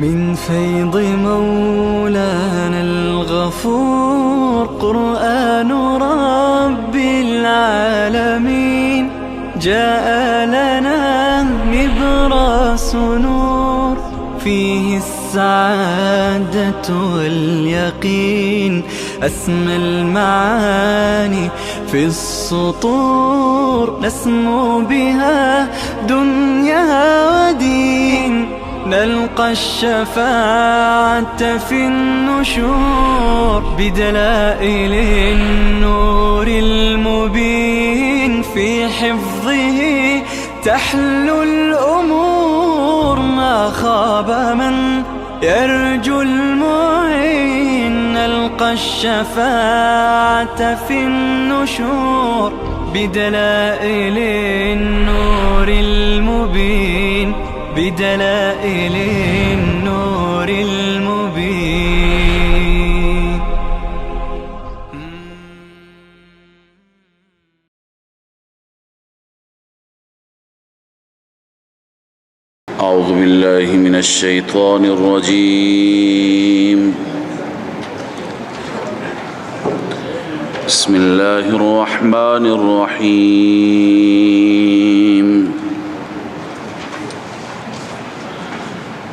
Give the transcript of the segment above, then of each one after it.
من فيض مولانا الغفور قرآن رب العالمين جاء لنا نبراس نور فيه السعادة واليقين أسمى المعاني في السطور نسمو بها دنيا ودين نلقى الشفاعة في النشور بدلائل النور المبين في حفظه تحلو الأمور ما خاب من يرجو المعين نلقى الشفاعة في النشور بدلائل النور المبين بدلائل النور المبين. أعوذ بالله من الشيطان الرجيم. بسم الله الرحمن الرحيم.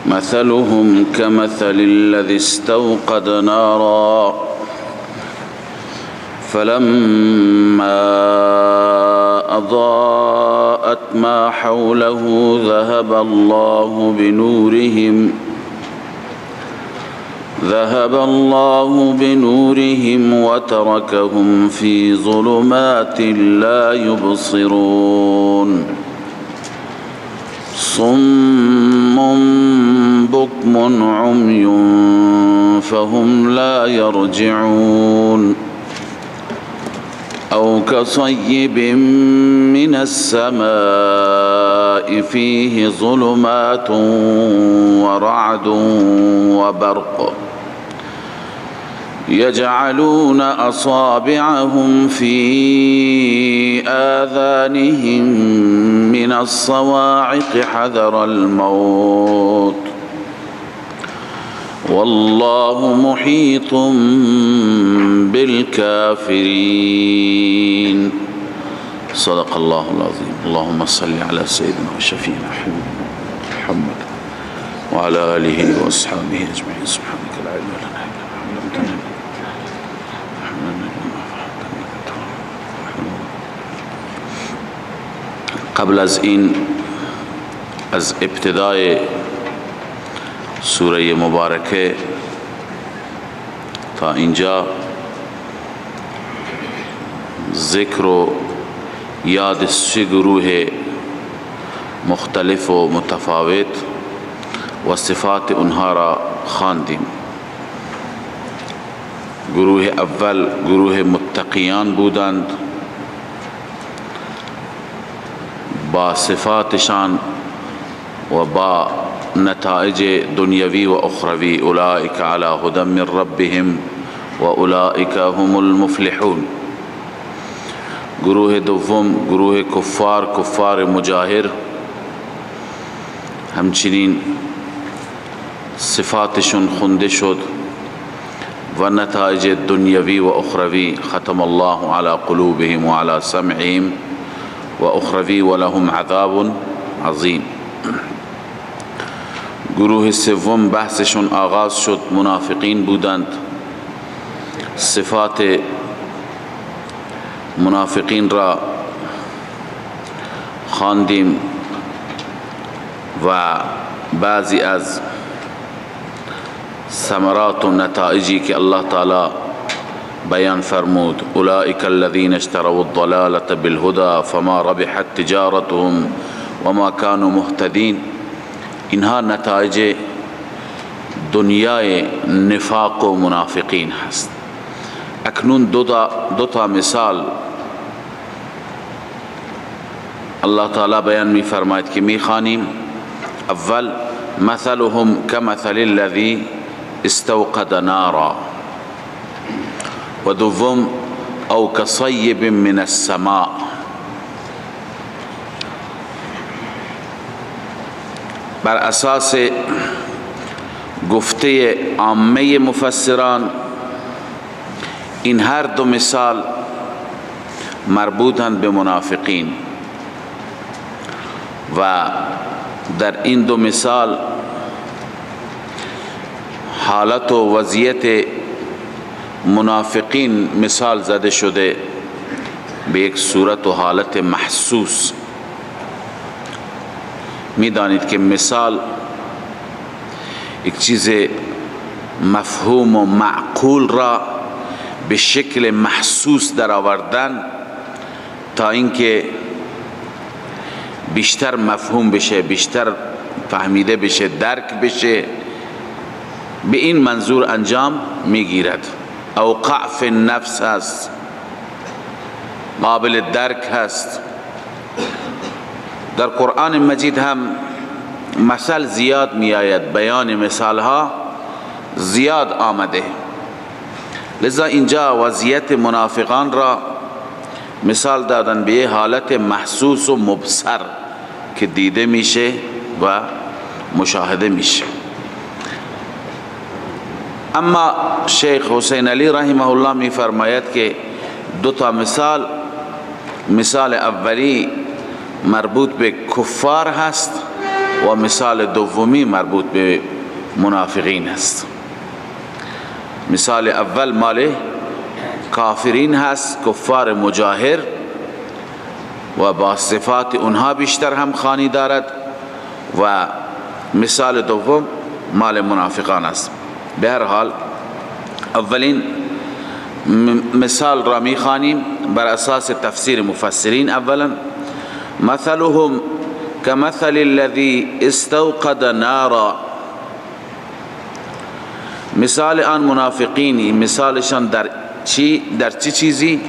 مثلهم كمثل الذي استوقد نارا فلما أضاءت ما حوله ذهب الله بنورهم وتركهم في ظلمات لا يبصرون صم بكم عمي فهم لا يرجعون أو كصيب من السماء فيه ظلمات ورعد وبرق يجعلون أصابعهم في آذانهم من الصواعق حذر الموت والله محيط بالكافرين. صدق الله العظيم. اللهم صل على سيدنا وشفينا محمد وعلى آله وأصحابه أجمعين. سبحانك لا علم لنا إلا ما علمتنا. قبل از این از ابتدای سوره مبارکه تا اینجا ذکر و یاد سه گروه مختلف و متفاوت و صفات اونها را خواندیم. گروه اول گروه متقیان بودند با صفاتشان و با نتائج دنیوی و اخروی اولئک علی هدی من ربهم و اولئک هم المفلحون. گروه دوم گروه کفار مجاهر همچنین صفاتشون خونده شد و نتائج دنیوی و اخروی ختم الله علی قلوبهم و علی سمعهم و اخروی و لهم عذاب عظیم. گروه سوم بحثشون آغاز شد، منافقین بودند. صفات منافقین را خواندیم و بعضی از ثمرات و نتائجی که الله تعالی بیان فرمود اولئک الذین اشتروا الضلالة بالهدى فما ربحت تجارتهم وما كانوا مهتدین. اینها نتایج دنیای نفاق و منافقین هست. اکنون دو تا مثال الله تعالی بیان می فرماید که می خوانیم. اول مثلهم كمثل الذي استوقد نارا و دوم او كصيب من السماء. بر اساس گفته عامه مفسران این هر دو مثال مربوطند به منافقین و در این دو مثال حالت و وضعیت منافقین مثال زده شده به یک صورت و حالت محسوس. میدانید که مثال یک چیز مفهوم و معقول را به شکل محسوس در آوردن تا اینکه بیشتر مفهوم بشه، بیشتر فهمیده بشه، درک بشه، به این منظور انجام میگیرد. اوقع فی النفس هست، قابل درک هست. در قرآن مجید هم مثال زیاد می آید، بیان مثال ها زیاد آمده، لذا اینجا وضعیت منافقان را مثال دادن به حالت محسوس و مبصر که دیده میشه و مشاهده میشه. اما شیخ حسین علی رحمه الله می فرماید که دو تا مثال اولی مربوط به کفار هست و مثال دومی مربوط به منافقین هست. مثال اول مال کافرین هست، کفار مجاهر، و با صفات اونها بیشتر هم خوانی دارد، و مثال دوم مال منافقان است. به هر حال اولین مثال را می خوانیم بر اساس تفسیر مفسرین. اولا مثلهم كمثل الذي استوقد نارا، مثال آن منافقینی مثالشان در چی چیزی؟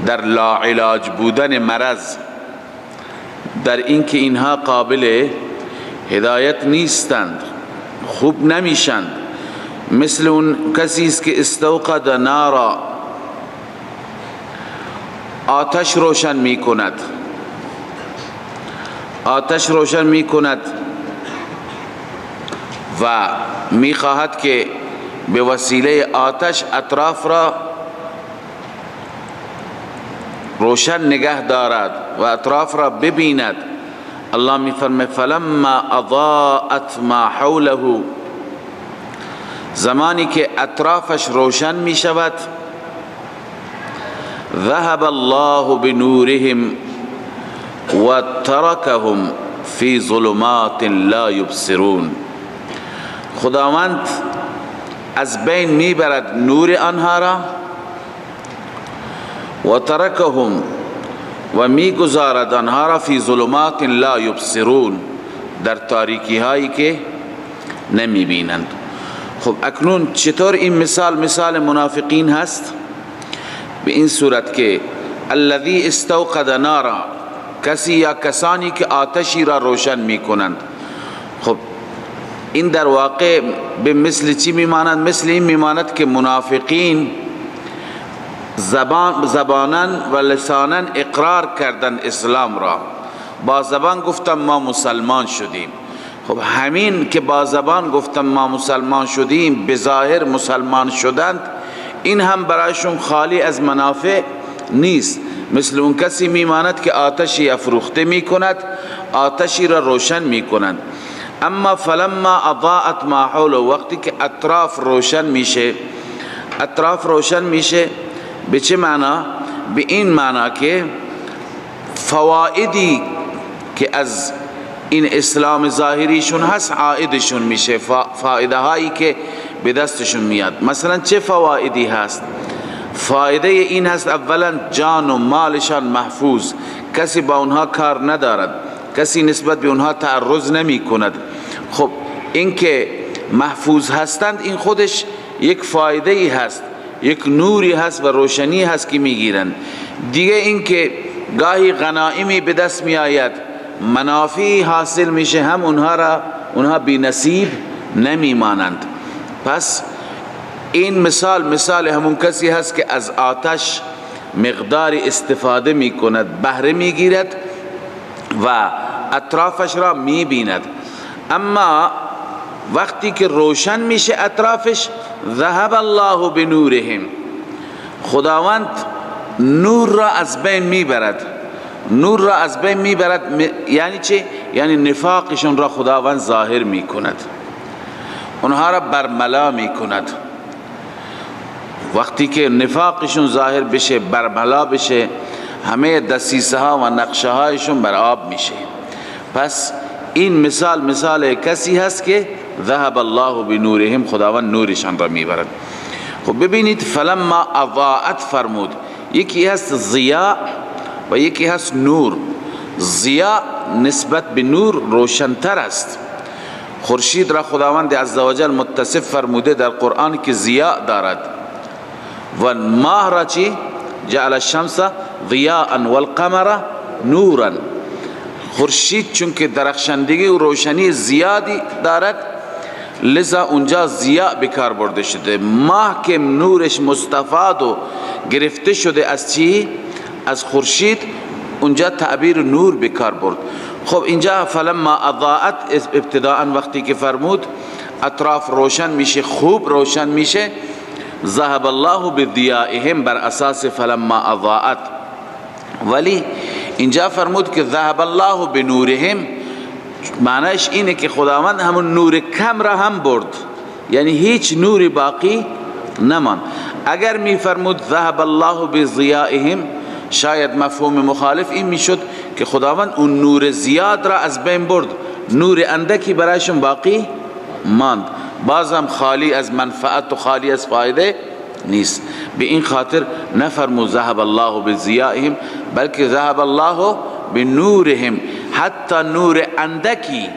در لاعلاج بودن مرض، در اینکه اینها قابل هدایت نیستند، خوب نمیشند. مثل اون کسی است که استوقد نارا، آتش روشن میکند، آتش روشن میکند و میخواهد که به وسیله آتش اطراف را روشن نگه دارد و اطراف را ببیند. الله میفرماید فلما اضاءت ما حوله، زمانی که اطرافش روشن می شود، ذهب الله بنورهم و ترکهم فی ظلمات لا یبصرون، خداوند از بین می برد نور آنها را، و ترکهم و می گذارد آنها را فی ظلمات لا یبصرون، در تاریکی هایی که نمی بینند. خب اکنون چطور این مثال منافقین هست؟ به این صورت که الذی استوقد نارا، کسی یا کسانی که آتشی را روشن می کنند. خب این در واقع به مثل چی می ماند؟ مثل این می ماند که منافقین زبانن و لسانن اقرار کردن اسلام را، با زبان گفتن ما مسلمان شدیم. خب همین که با زبان گفتن ما مسلمان شدیم، به ظاهر مسلمان شدند، این هم برایشون خالی از منافع نیست. مثل اون کسی میماند که آتشی افروخته میکند، آتشی را روشن میکنند. اما فلما اضاءت ما حوله، وقتی که اطراف روشن میشه، اطراف روشن میشه به چه معنا؟ به این معنا که فوائدی که از این اسلام ظاهریشون هست عائدشون میشه، فایده هایی که به دستشون میاد. مثلا چه فوائدی هست؟ فایده این هست اولا جان و مالشان محفوظ، کسی با اونها کار ندارد، کسی نسبت به اونها تعرض نمی کند. خب این که محفوظ هستند این خودش یک فایده ای هست، یک نوری هست و روشنی هست که میگیرند. دیگه این که گاهی غنایمی به دست می آید، منافعی حاصل میشه، هم اونها بی نصیب نمی مانند. پس این مثال همون کسی هست که از آتش مقدار استفاده می کند، بهره می گیرد و اطرافش را می بیند. اما وقتی که روشن میشه اطرافش، ذهب الله بنورهم، خداوند نور را از بین میبرد. نور را از بین میبرد یعنی چه؟ یعنی نفاقشون را خداوند ظاهر میکند، اونها را برملا میکند. وقتی که نفاقشون ظاهر بشه، برملا بشه، همه دسیسه ها و نقشه هایشون بر آب میشه. پس این مثال کسی هست که ذهب الله بنورهم، خداوند نورشان را میبرد. خب ببینید فلما اضاءت فرمود، یکی هست ضیاء و یکی هست نور. ضیاء نسبت به نور روشنتر است. خورشید را خداوند عزوجل متصف فرموده در قرآن که ضیاء دارد، و ماه را چی؟ جعل الشمس ضیاء والقمر نورا. خورشید چون که درخشندگی و روشنی زیادی دارد، لذا اونجا ضیاء بکار برده شده. ماه که نورش مستفاد و گرفته شده از چی؟ از خورشید، اونجا تعبیر نور بکار برد. خب اینجا فلما اضاءت ابتداء وقتی که فرمود اطراف روشن میشه، خوب روشن میشه، ذهب الله بضیائهم بر اساس فلما اضاءت. ولی اینجا فرمود که ذهب الله بنورهم، معنیش اینه که خداوند همون نور کم را هم برد، یعنی هیچ نوری باقی نمان. اگر می فرمود ذهب الله بضیائهم، شاید مفهوم مخالف این میشد که خداوند اون نور زیاد را از بین برد، نور اندکی برایشون باقی ماند، بازم خالی از منفعت و خالی از فایده نیست. به این خاطر نفرمود ذهب الله بضیائهم، بلکه ذهب الله بنورهم. حتی نور اندکی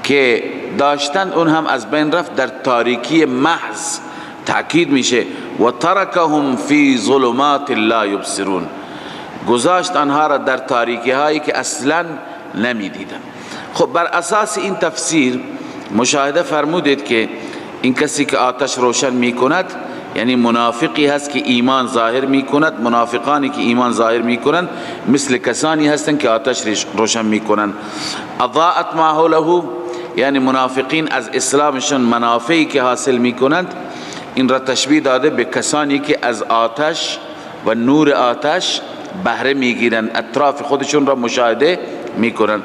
که داشتند اون هم از بین رفت، در تاریکی محض تأکید میشه و ترکهم فی ظلمات لا یبصرون، گذاشت آنها را در تاریکی هایی که اصلا نمیدیدن. خب بر اساس این تفسیر مشاهده فرمودید که این کسی که آتش روشن میکند یعنی منافقی هست که ایمان ظاهر میکند. منافقانی که ایمان ظاهر میکنند مثل کسانی هستند که آتش روشن میکنند. اضاءت ما حوله، یعنی منافقین از اسلامشون منافعی که حاصل میکنند، این را تشبیه داده به کسانی که از آتش و نور آتش بهره میگیرند، اطراف خودشون را مشاهده میکنند.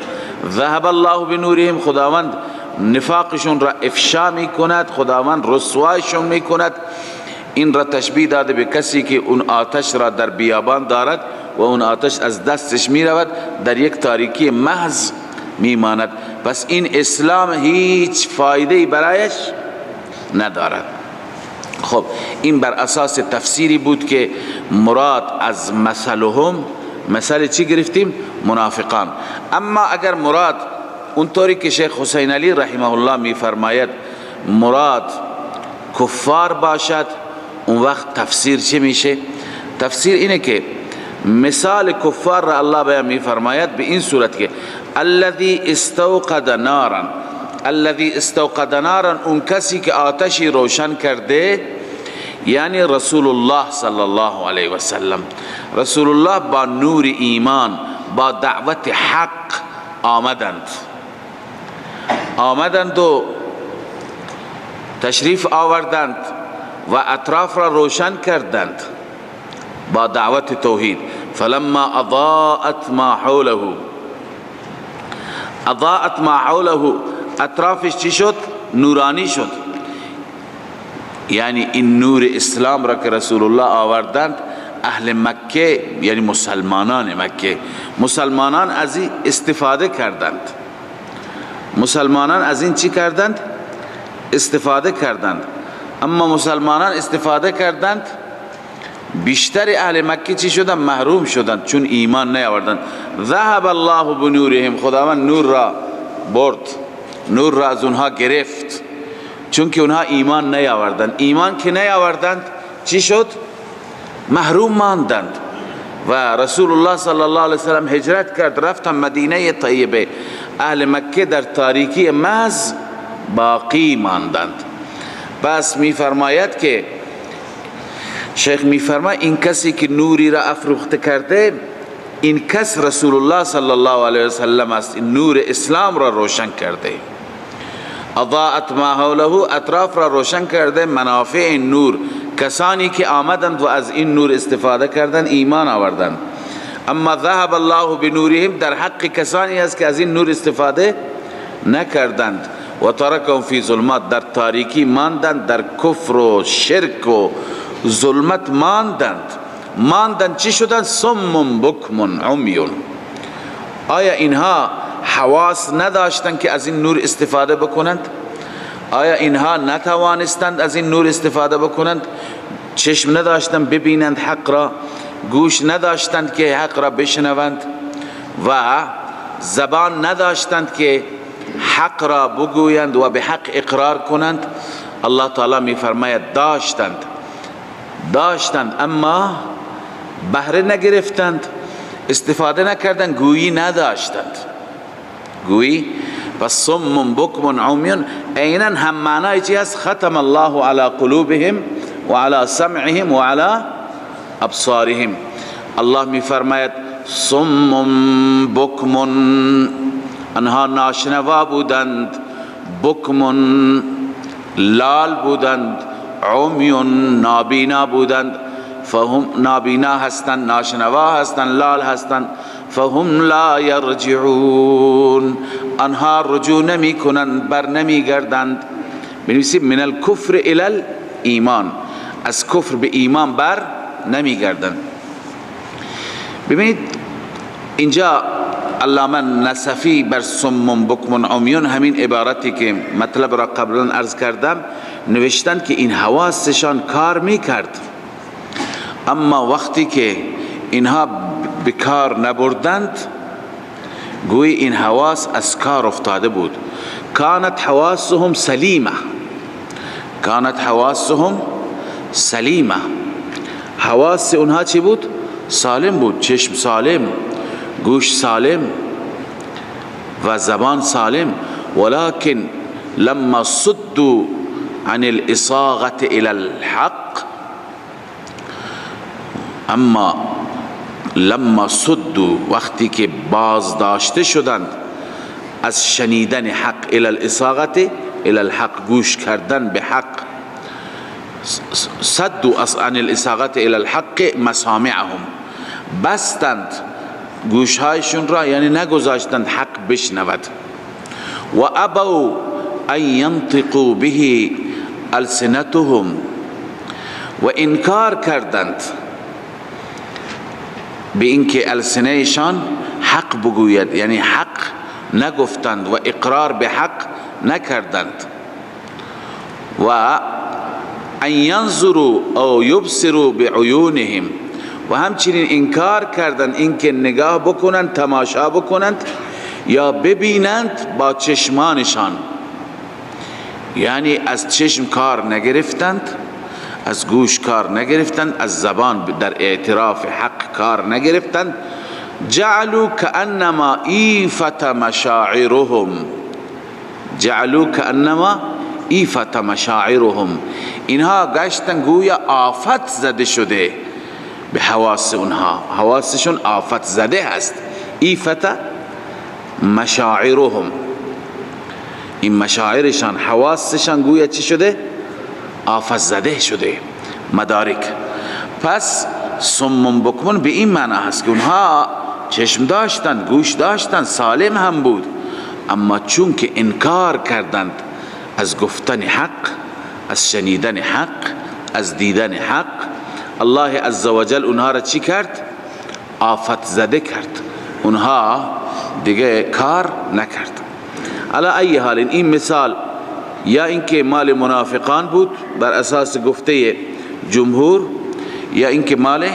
ذهب الله بنورهم، خداوند نفاقشون را افشا میکند، خداوند رسوایشون میکند. این را تشبیه داده به کسی که اون آتش را در بیابان دارد و اون آتش از دستش میرود، در یک تاریکی محض میماند. پس این اسلام هیچ فایده برایش ندارد. خب این بر اساس تفسیری بود که مراد از مثلهم، مثل چی گرفتیم؟ منافقان. اما اگر مراد اونطوری که شیخ حسین علی رحمه الله می فرماید مراد کفار باشد، اون وقت تفسیر چه میشه؟ تفسیر اینه که مثال کفار را الله بیان می فرماید به این صورت که الذی استوقد نارا، الذی استوقد نارا، اون کسی که آتشی روشن کرده، یعنی رسول الله صلی الله علیه و سلم. رسول الله با نور ایمان، با دعوت حق آمدند و تشریف آوردند و اطراف را روشن کردند با دعوت توحید. فلما اضاءت ما حوله، اضاءت ما حوله، اطرافش چی شد؟ نورانی شد. یعنی این نور اسلام را که رسول الله آوردند، اهل مکه یعنی مسلمانان مکه، مسلمانان از این استفاده کردند. مسلمانان از این چی کردند؟ استفاده کردند. اما مسلمانان استفاده کردند، بیشتر اهل مکه چی شدند؟ محروم شدند، چون ایمان نیاوردند. ذهب الله بنورهم، خداوند نور را برد، نور را از اونها گرفت، چون که اونها ایمان نیاوردند. ایمان که نیاوردند چی شد؟ محروم ماندند. و رسول الله صلی الله علیه وسلم هجرت کرد، رفتن مدینه طیبه. اهل مکه در تاریکی محض باقی ماندند. بس میفرماید که شیخ میفرماید این کسی که نوری را افروخته کرده، این کس رسول الله صلی الله علیه وسلم است. این نور اسلام را روشن کرده. اضاءت ما حوله، اطراف را روشن کرده. منافع نور، کسانی که آمدند و از این نور استفاده کردند ایمان آوردند. اما ذهب الله بنورهم، در حق کسانی است که از این نور استفاده نکردند. و ترکهم فی ظلمات، در تاریکی ماندند، در کفر و شرک و ظلمت ماندند. چی شدند؟ صم بکم عمیون. آیا اینها حواس نداشتند که از این نور استفاده بکنند؟ آیا اینها نتوانستند از این نور استفاده بکنند؟ چشم نداشتند ببینند حق را، گوش نداشتند که حق را بشنوند، و زبان نداشتند که حق را بگویند و به حق اقرار کنند؟ الله تعالی می فرماید داشتند اما بهره نگرفتند، استفاده نکردند، گویی نداشتند. پس صم بکم عمیون عینا هم معنای چی هست؟ ختم الله علی قلوبهم و علی سمعهم و علی ابصارهم. الله می فرماید صم بکم، آنها ناشنوا بودند، بکم لال بودند، عمیون نابینا بودند. فهم نابینا هستند، ناشنوا هستند، لال هستند. فهم لا یرجعون، آنها رجوع نمی کنند، بر نمی گردند. بنویسید من الکفر الی الایمان، از کفر به ایمان بر نمی گردند. ببینید اینجا علامه نصفی بر صم بکم عمیون همین عبارتی که مطلب را قبلا عرض کردم نوشتند که این حواسشان کار میکرد، اما وقتی که اینها به کار نبردند گویی این حواس از کار افتاده بود. کانت حواسهم سلیمه، حواس اونها چی بود؟ سالم بود. چشم سالم، گوش سالم و زبان سالم. ولكن لما صدوا عن الاصاغة الى الحق، اما لما صدوا، وقتی که باز داشته شدند از شنیدن حق، الى الاصاغة الى الحق، گوش کردن به حق. صدوا عن الاصاغة الى الحق مسامعهم، بستند گوشهایشون را، یعنی نگذاشتند حق بشنود. و ابوا ان ينطقوا به السنتهم، و انکار کردند به اینکه السنهشان حق بگوید، یعنی حق نگفتند و اقرار به حق نکردند. و ان ينظروا او يبصروا بعيونهم، و همچنین انکار کردند اینکه نگاه بکنند، تماشا بکنند یا ببینند با چشمانشان، یعنی از چشم کار نگرفتند، از گوش کار نگرفتند، از زبان در اعتراف حق کار نگرفتند. جعلوا كأنما ایفت مشاعرهم، اینها گشتن گویا آفت زده شده به حواس اونها، حواسشون آفت زده هست. ایفت مشاعرهم، این مشاعرشان، حواسشان گویا چی شده؟ آفت زده شده، مدارک. پس صم بکم به این معنی هست که اونها چشم داشتند، گوش داشتند، سالم هم بود، اما چون که انکار کردند از گفتن حق، از شنیدن حق، از دیدن حق، الله عزوجل اونها را چی کرد؟ آفت زده کرد، اونها دیگه کار نکرد. علی ای حال این مثال یا اینکه مال منافقان بود بر اساس گفته جمهور، یا اینکه مال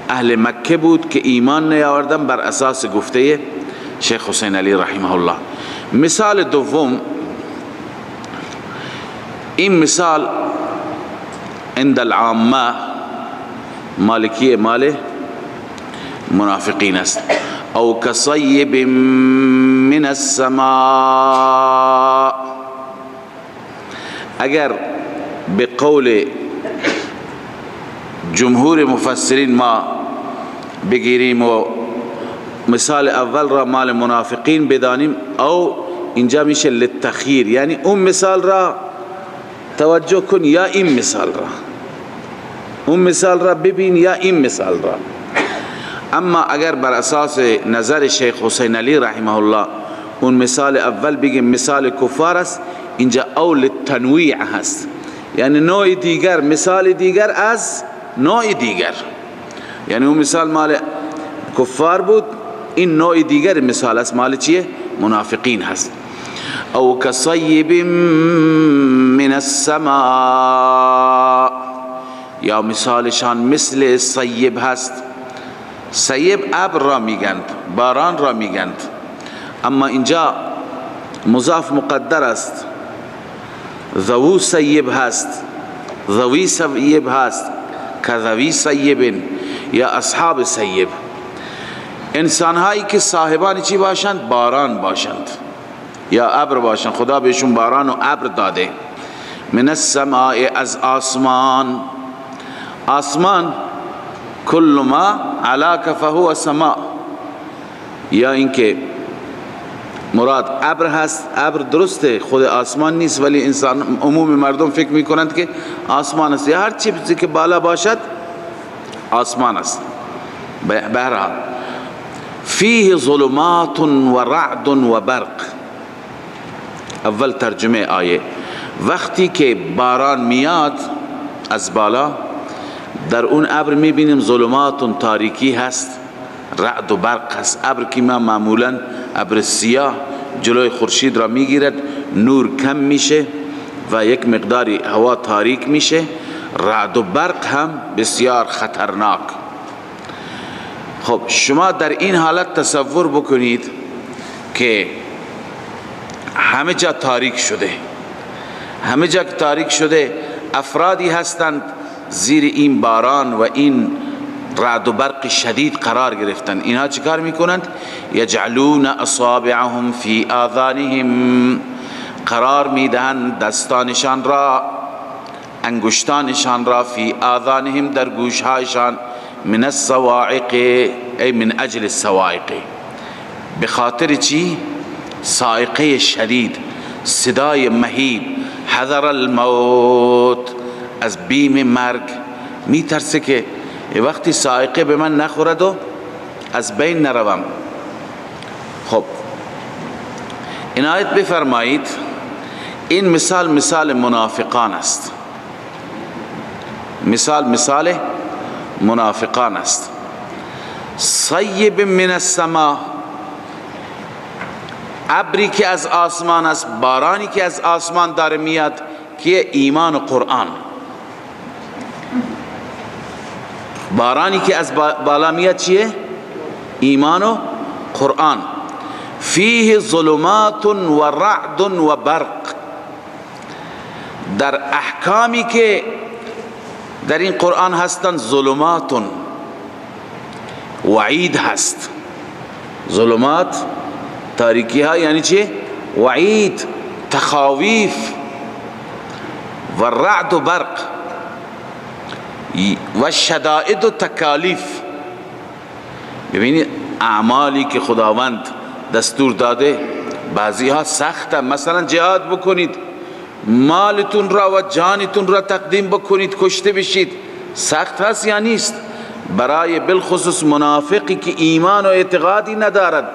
اهل مکه بود که ایمان نیاوردن بر اساس گفته شیخ حسین علی رحمه الله. مثال دوم، این مثال عند العامه مالکی مال منافقین است. او کصیب من السماء، اگر به قول جمهور مفسرین ما بگیریم و مثال اول را مال منافقین بدانیم، او اینجا میشه للتخییر، یعنی اون مثال را توجه کن یا این مثال را، اون مثال را ببین یا این مثال را. اما اگر بر اساس نظر شیخ حسین علی رحمه الله اون مثال اول بگیم مثال کفار است، اینجا اول تنویع هست، یعنی نوع دیگر، مثال دیگر از نوع دیگر. یعنی اون مثال مال کفار بود، این نوع دیگر مثال است مال چیه؟ منافقین هست. او کصیب من السماء، یا مثالشان مثل صیب هست. صیب ابر را میگند، باران را میگند، اما اینجا مضاف مقدر است. ذو صیب هست، ذوی صیب هست، کذوی صیب یا اصحاب صیب. انسان هایی که صاحبان چی باشند؟ باران باشند یا ابر باشند، خدا بهشون باران و ابر داده. من السماء، از آسمان. آسمان کل ما علاک فهو سماء، یا اینکه مراد ابر هست. ابر درسته خود آسمان نیست، ولی انسان عموم مردم فکر میکنند که آسمان است، یا هر چیزی که بالا باشد آسمان است. بهرحال فیه ظلمات و رعد و برق. اول ترجمه آیه، وقتی که باران میاد از بالا، در اون ابر میبینیم ظلمات، تاریکی هست، رعد و برق هست. ابر که ما معمولا ابر سیاه جلوی خورشید را میگیرد، نور کم میشه و یک مقداری هوا تاریک میشه. رعد و برق هم بسیار خطرناک. خب شما در این حالت تصور بکنید که همه جا تاریک شده، همه جا تاریک شده، افرادی هستند زیر این باران و این رعد و برق شدید قرار گرفتن. اینها چیکار میکنند؟ یجعلون اصابعهم فی آذانهم، قرار میدهند دستانشان را، انگشتانشان را، فی آذانهم، در گوشهایشان، من الصواعق، ای من اجل الصواعق، بخاطر چی؟ صاعقه شدید، صدای مهیب، حذر الموت، از بیم مرگ میترسه که وقتی صاعقه به من نخورد و از بین نروم. خب عنایت بفرمایید، این مثال منافقان است. مثال منافقان است. صیب من السماء، ابری که از آسمان است، بارانی که از آسمان داره میاد، که ایمان و قرآن. بارانی که از بالا میاد چیه؟ ایمان و قرآن. فیه ظلمات و رعد و برق، در احکامی که در این قرآن هستند ظلمات، وعید هست. ظلمات تاریکی ها یعنی چه؟ وعید، تخاویف. و رعد و برق و شدائد و تکالیف. ببینید اعمالی که خداوند دستور داده بعضی ها سخته، مثلا جهاد بکنید، مالتون را و جانتون را تقدیم بکنید، کشته بشید، سخت هست یا نیست؟ برای بالخصوص منافقی که ایمان و اعتقادی ندارد.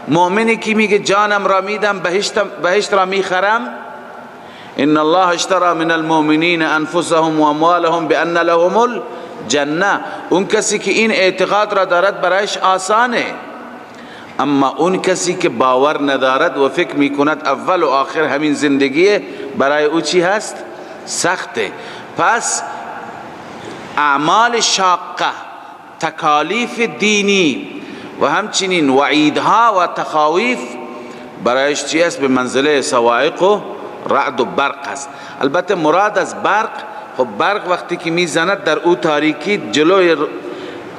مؤمنی که میگه جانم را میدم، بهشت را میخرم، ان الله اشترى من المؤمنین انفسهم و اموالهم بان لهم الجنه. اون کسی که این اعتقاد را دارد برایش آسانه، اما اون کسی که باور ندارد و فکر میکند اول و آخر همین زندگیه، برای او چی هست؟ سخته. پس اعمال شاقه، تکالیف دینی و همچنین وعیدها و تخاویف برایش چی است؟ به منزله صواعق و رعد و برق است. البته مراد از برق، خب برق وقتی که میزند در او تاریکی، جلوی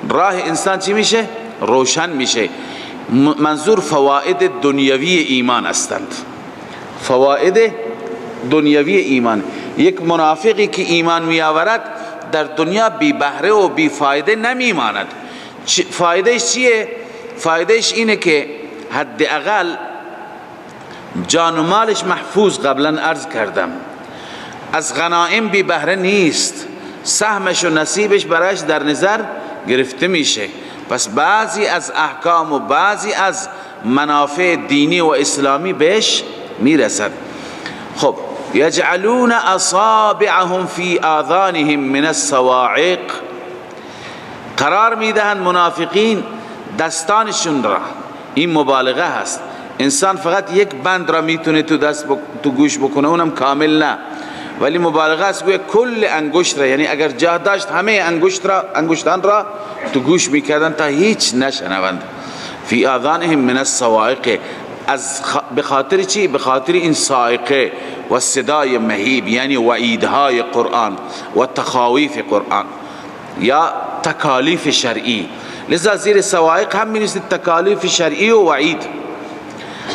راه انسان چی میشه؟ روشن میشه. منظور فواید دنیوی ایمان هستند. فواید دنیوی ایمان. یک منافقی که ایمان میآورد در دنیا بی بهره و بی فایده نمیماند. فایدهش چیه؟ فایدهش اینه که حداقل جان و مالش محفوظ، قبلا عرض کردم، از غنائم بی بهره نیست، سهمش و نصیبش برایش در نظر گرفته میشه. پس بعضی از احکام و بعضی از منافع دینی و اسلامی بهش میرسد. خب یجعلون اصابعهم فی آذانهم من الصواعق، قرار میدهند منافقین دستانشون را، این مبالغه هست، انسان فقط یک بند را میتونه تو گوش بکنه، اونم کامل نه، ولی مبالغه است گویا کل انگشت را، یعنی اگر جا داشت همه انگشتان را تو گوش میکردن تا هیچ نشنوند. فی آذانهم من الصواعق، به خاطر چی؟ به خاطر این صاعقه و صدای مهیب، یعنی وعیدهای قرآن و تخاویف قرآن یا تکالیف شرعی. لذا زیر صواعق هم می‌نویسید تکالیف شرعی و وعید.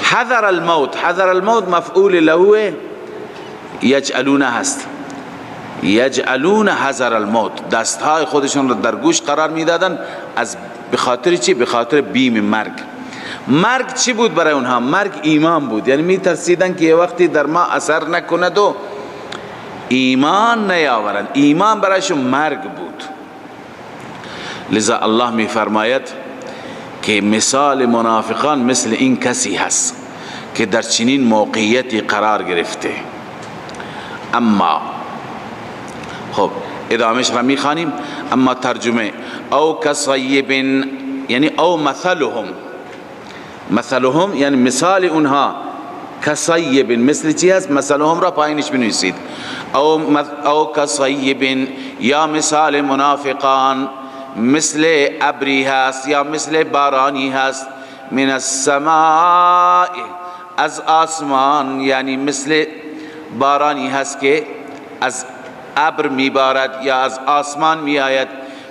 حذر الموت، حذر الموت مفعول له یجعلون هست، یجعلون حذر الموت، دستهای خودشون رو در گوش قرار میدادن، از به خاطر چی؟ به خاطر بیم مرگ. مرگ چی بود برای اونها؟ مرگ ایمان بود، یعنی میترسیدن که یه وقتی در ما اثر نکند و ایمان نیاورند، ایمان برایشون مرگ بود. لذا الله میفرماید که مثال منافقان مثل این کسی هست که در چنین موقعیتی قرار گرفته. اما خب ادامهش را میخوانیم. اما ترجمه او کصیب، یعنی او مثلهم یعنی مثال اونها، کصیب مثل چی هست؟ مثلهم را پایینش بنویسید. او کصیب، یا مثال منافقان مثل ابری هست یا مثل بارانی هست، من السماء، از آسمان، یعنی مثل بارانی هست که از ابر میبارد یا از آسمان میآید.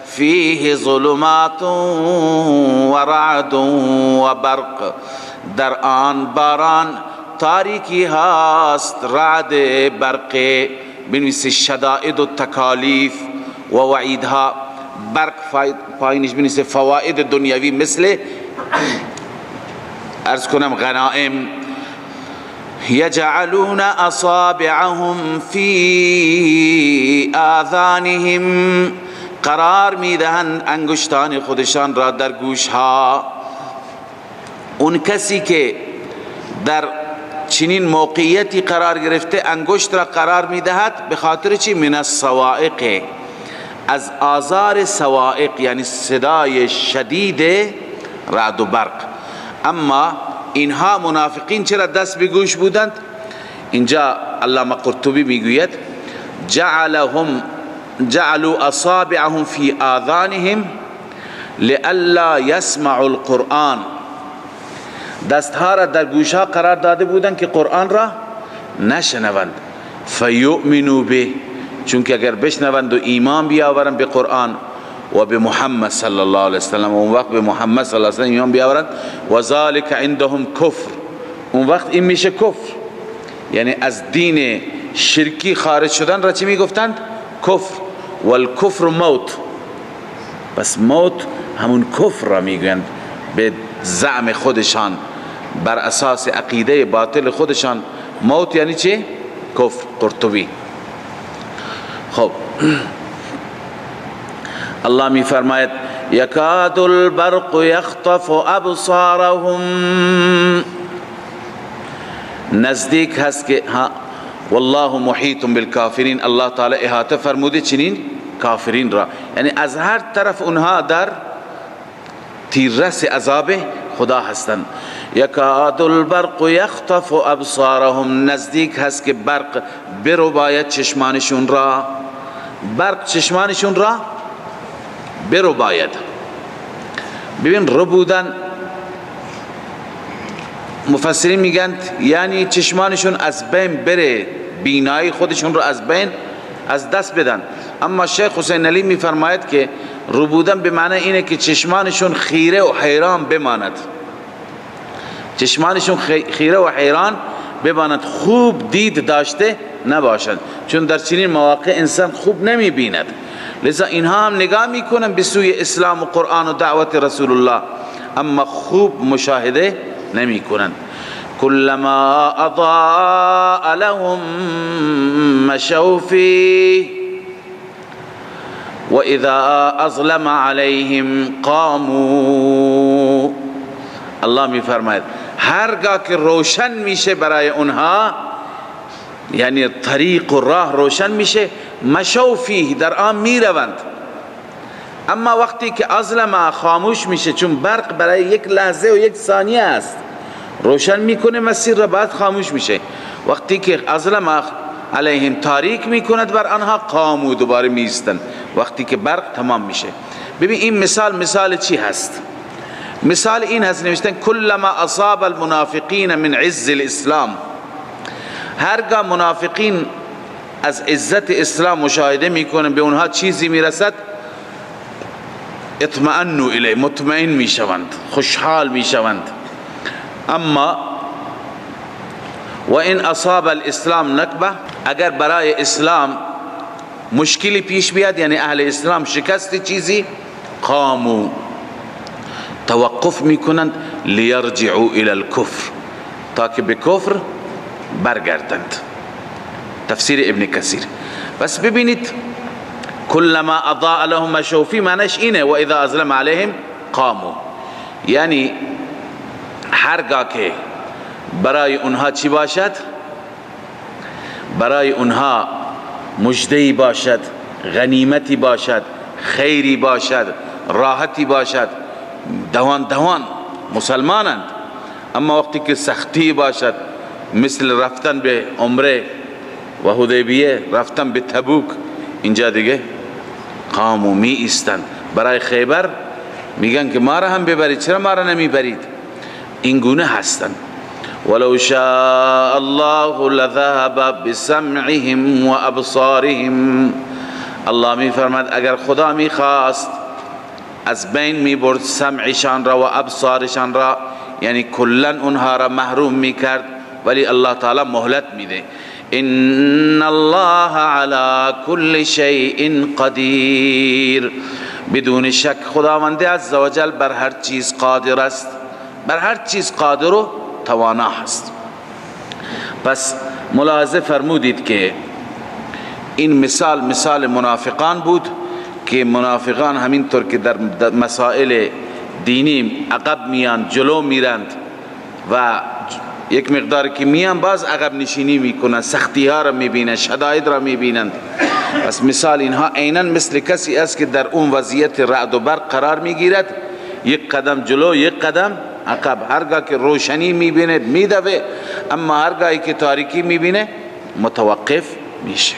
فیه ظلمات و رعد و برق، در آن باران تاریکی هست، رعد، برق، بنویسید شدائد و تکالیف و وعیدها. برق پایینش بنویسید فواید دنیاوی مثل ارز کنم غنائم. یجعلون اصابعهم فی آذانهم، قرار میدهند انگشتان خودشان را در گوشها. اون کسی که در چنین موقعیتی قرار گرفته انگشت را قرار میدهد به خاطر چی؟ من الصواعق، از آزار صواعق، یعنی صدای شدید رعد و برق. اما اینها منافقین چرا دست به گوش بودند؟ اینجا علامه قرطبی میگوید جعلوا اصابعهم فی آذانهم لئلا یسمعوا القرآن، دستها را در گوشها قرار داده بودند که قرآن را نشنوند. فیؤمنوا به، چون که اگر بشنوند و ایمان بیاورند به قرآن و به محمد صلی الله علیه وسلم، اون وقت به محمد صلی الله علیه وسلم ایمان بیاورند، و ذالک عندهم کفر، اون وقت این میشه کفر، یعنی از دین شرکی خارج شدن را چی میگفتند؟ کفر. والکفر موت، پس موت همون کفر را میگویند به زعم خودشان، بر اساس عقیده باطل خودشان. موت یعنی چه؟ کفر. قرطبی. خب الله می فرماید یکاد البرق یخطف ابصارهم، نزدیک هست که والله محیط بالکافرین، الله تعالی احاطه فرموده چنین کافرین را، یعنی از هر طرف اونها در تیررس عذاب خدا هستند. یکاد البرق یخطف ابصارهم، نزدیک هست که برق برو باید چشمانشون را، برق چشمانشون را برو باید. ببین رو بودن، مفسرین میگن یعنی چشمانشون از بین بره، بینایی خودشون رو از بین از دست بدن. اما شیخ حسین علی میفرماید که رو بودن به معنی اینه که چشمانشون خیره و حیران بماند، چشمانشون خیره و حیران بماند، خوب دید داشته نباشند، چون در چنین مواقع انسان خوب نمی بیند. لذا اینها هم نگاه میکنن به سوی اسلام و قرآن و دعوت رسول الله، اما خوب مشاهده نمی کنند. كلما اضاء لهم مشوا فيه واذا اظلم عليهم قاموا. الله میفرماید هرگاه که روشن میشه برای اونها، یعنی طریق و راه روشن میشه، مشوا فیه، در آن میروند. اما وقتی که اظلم، خاموش میشه، چون برق برای یک لحظه و یک ثانیه است، روشن میکنه مسیر را، بعد خاموش میشه. وقتی که اظلم علیهم، تاریک میکند بر آنها، قاموا، دوباره میستن وقتی که برق تمام میشه. ببین این مثال چی هست؟ مثال این هست، نوشتن کلما اصاب المنافقین من عز الاسلام، هرگاه منافقین از عزت اسلام مشاهده میکنن، به اونها چیزی میرسد، اطمئنوا الیه، مطمئن میشوند، خوشحال میشوند. اما و این اصاب الاسلام نکبه، اگر برای اسلام مشکلی پیش بیاد، یعنی اهل اسلام شکست چیزی، قاموا، توقف میکنند، لیرجعوا الى الكفر، تا که به کفر برگردند. تفسیر ابن کثیر. بس ببینید کلما اضاء لهم مشوا فیه معنیش اینه و اذا اظلم علیهم قاموا، یعنی هرگاه که برای اونها چی باشد، برای اونها مجدهی باشد، غنیمتی باشد، خیری باشد، راحتی باشد، دوان مسلمانند. اما وقتی که سختی باشد، مثل رفتن به عمره و حدیبیه، رفتن به تبوک، اینجا دیگه قاموا، می ایستند. برای خیبر میگن که ما را هم ببرید، چرا ما را نمیبرید؟ این گونه هستند. ولو شاء الله لذهب بسمعهم و ابصارهم، الله میفرماید اگر خدا میخواست از بین میبرد سمعشان را و ابصارشان را، یعنی کلا اونها را محروم میکرد، ولی الله تعالی مهلت میده. ان الله على كل شيء قدیر، بدون شک خداوند عزوجل بر هر چیز قادر است، بر هر چیز قادر و توانا هست. پس ملاحظه فرمودید که این مثال منافقان بود که منافقان همینطور که در مسائل دینی عقب میان، جلو میرند و یک مقدار که میان باز عقب نشینی میکنن، سختی ها را میبینن، شدائد را میبینند. پس مثال اینها عیناً مثل کسی است که در اون وضعیت رعد و برق قرار میگیرد، یک قدم جلو یک قدم عقب. هرگاه که روشنی میبینه میدوه، اما هرگاهی که تاریکی میبینه متوقف میشه.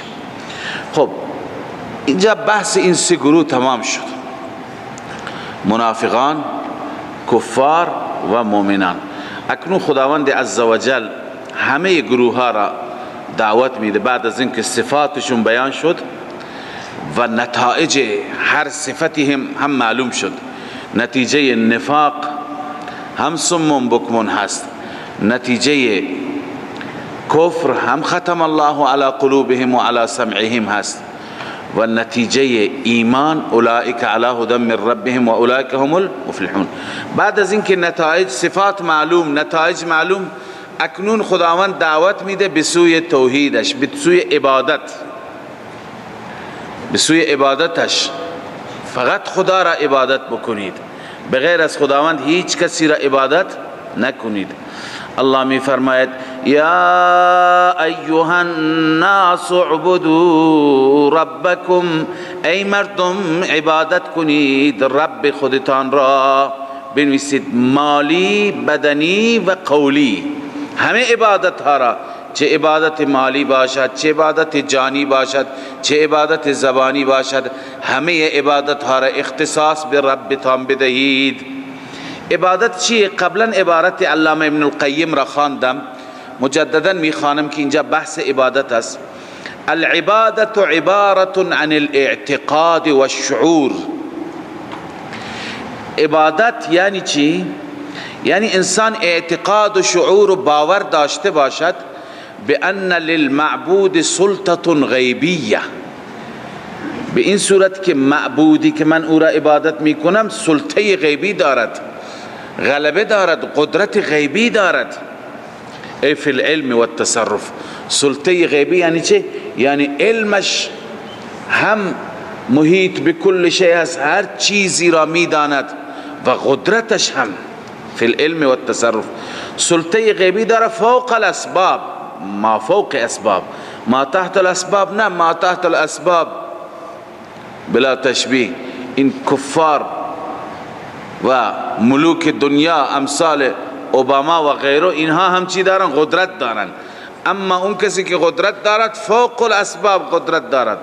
خب اینجا بحث این سه گروه تمام شد، منافقان، کفار و مؤمنان. اکنون خداوند عزوجل همه گروه ها را دعوت میده بعد از اینکه صفاتشون بیان شد و نتایج هر صفتی هم معلوم شد. نتیجه نفاق هم صم بکم هست، نتیجه کفر هم ختم الله علی قلوبهم و علی سمعهم هست، و نتیجه ایمان اولئک علی هدی من ربهم و اولئک هم المفلحون. بعد از اینکه نتایج صفات معلوم، نتایج معلوم، اکنون خداوند دعوت میده به سوی توحیدش، به سوی عبادت، به سوی عبادتش. فقط خدا را عبادت بکنید، بغیر از خداوند هیچ کسی را عبادت نکنید. الله می فرماید یا ایها الناس اعبدوا ربکم، ای مردم عبادت کنید رب خودتان را. بنویسید مالی، بدنی و قولی، همه عبادت ها را، چه عبادت مالی باشد، چه عبادت جانی باشد، چه عبادت زبانی باشد، همه عبادت ها را اختصاص به ربتان بدهید. عبادت چیه؟ قبلا عبارت علامه ابن القیم را خواندم، مجددا میخوانم که اینجا بحث عبادت است. العبادت عبارت عن الاعتقاد والشعور. عبادت یعنی چی؟ یعنی انسان اعتقاد و شعور و باور داشته باشد به ان للمعبود سلطه غیبیه، به این صورت که معبودی که من او را عبادت میکنم سلطه غیبی دارد، غلبه دارد، قدرت غیبی دارد. ای فی العلم و التصرف. سلطه غیبی یعنی چه؟ یعنی علمش هم محیط به کل شیء است، هر چیزی را میداند و قدرتش هم فی العلم و التصرف. سلطه غیبی داره فوق الاسباب، ما فوق اسباب، ما تحت الاسباب نه، ما تحت الاسباب بلا تشبیه. این کفار و ملوک دنیا امثال اوباما و غیره، اینها هم چی دارن؟ قدرت دارن. اما اون کسی که قدرت دارد فوق الاسباب قدرت دارد،